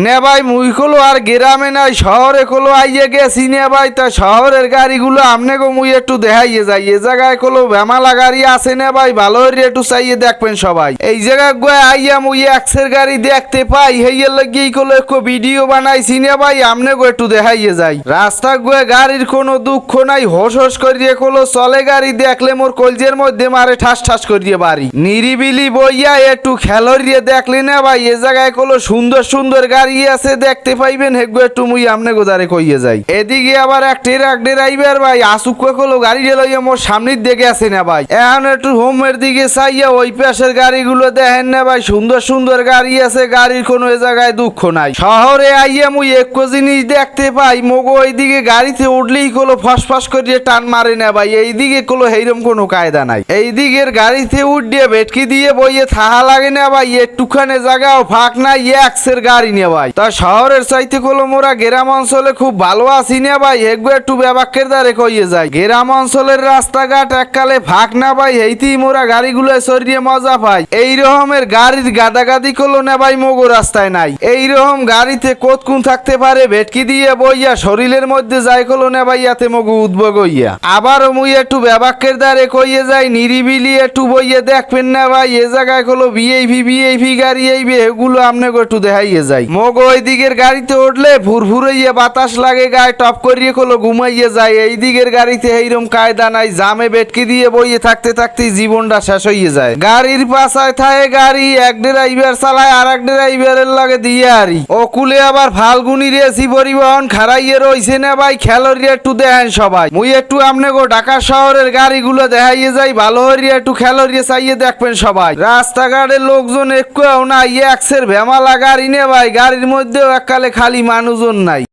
নে ভাই মুই কলো আর গ্রামে নাই শহরে কলো আইয়ে গেছি নে ভাই। তা শহরের গাড়িগুলো আমনে গো মুই একটু দেখাইয়ে যাই। এ জায়গায় কলো ভেমালা গাড়ি আছে নে ভাই, ভালো করে একটু চাইয়ে দেখবেন সবাই। এই জায়গায় গো আইয়া মুই এক্সের গাড়ি দেখতে পাই, হেইয়ের লাগিয়েই কলো একটু ভিডিও বানাইছি নে ভাই, আমনে গো একটু দেখাইয়ে যাই। রাস্তা গো গাড়ির কোনো দুঃখ নাই, হোস হোস করিয়ে কলো চলে গাড়ি, দেখলে মোর কলজের মধ্যে মারে ঠাস ঠাস করিয়ে বাড়ি। নিরিবিলি বইয়া একটু খেলরিয়ে দেখলি না ভাই, এ জায়গায় কলো সুন্দর সুন্দর গাড়ি আছে দেখতে পাইবেন, হেগো একটু মুই আমনে গোদারে কইয়ে যাই। এদিকে আবার এক ট্রাক ড্রাইভার ভাই আসুক কলো গাড়ি লইয়া মোর সামনের দিকে আছে না ভাই। এখন একটু হোমের দিকে চাইয়া ওই পাশের গাড়িগুলো দেখেন না ভাই, সুন্দর সুন্দর গাড়ি আছে, গাড়ির কোনো এ জায়গায় দুঃখ নাই। শহরে আইয়া মুই একো জিনিস দেখতে পাই, মগো ওইদিকে গাড়িতে উঠলেই কলো ফসফস করিয়ে টান মারে না ভাই, এইদিকে কলো হেইরম কোনো কায়দা নাই। এই দিকের গাড়িতে উঠিয়ে ভেটকি দিয়ে বইয়ে থাহা লাগে না ভাই, একটুখানে জায়গাও ফাঁক নাই, এক্সের গাড়ি নে ভাই। তা শহরের চাইতে কলো মোরা গ্রাম অঞ্চলে খুব ভালো আছি না ভাই, হেগো একটু ব্যাবাক্যের দ্বারে কইয়ে যায়। গ্রাম অঞ্চলের রাস্তাঘাট এককালে ফাঁক না ভাই, এইতেই মোরা গাড়িগুলো সরিয়ে মজা পাই। এই রকমের গাড়ির গাদাগাদি কলো না ভাই মগো রাস্তায় নাই। এই রকম গাড়িতে কতক্ষণ থাকতে পারে ভেটকি দিয়ে বইয়া শরীরের মধ্যে যাই কলো না ভাই, ইয়াতে মগু উদ্ভোগ হইয়া। আবারও মুই একটু ব্যাবাক্যের দ্বারে কইয়ে যাই, নিরিবিলি একটু বইয়ে দেখবেন না ভাই, এ জায়গায় কলো ভিআইপি গাড়ি এইবে, এগুলো আমনে গো একটু দেখাইয়ে যাই। মগো ওই দিকের গাড়িতে উঠলে ফুরফুরাইয়া বাতাস লাগে গায়ে, টপ করিয়ে কলো ঘুমাইয়ে যায়। এই দিকের গাড়িতে এইরকম কায়দা নাই, জামে বেটকে দিয়ে বইয়ে থাকতে থাকতেই জীবনটা শেষ হইয়ে যায়। গাড়ির পাশায় থাকে গাড়ি, এক ড্রাইভার চালায় আর এক ড্রাইভারের লাগে দিয়ে আরি। ওকুলে আবার ফাল্গুনি রেসি পরিবহন খারাইয়ে রইছে না ভাই, খেলরিয়া একটু দেখেন সবাই। মুই একটু আমনে গো ঢাকা শহরের গাড়িগুলো দেখাইয়ে যাই, ভালো হরিয়া একটু খেলরিয়া চাইয়ে দেখবেন সবাই। রাস্তাঘাটের লোকজন একটু না, এক্সের ভেমালা গাড়ি নে ভাই, গাড়ির মধ্যেও এককালে খালি মানুষজন নাই।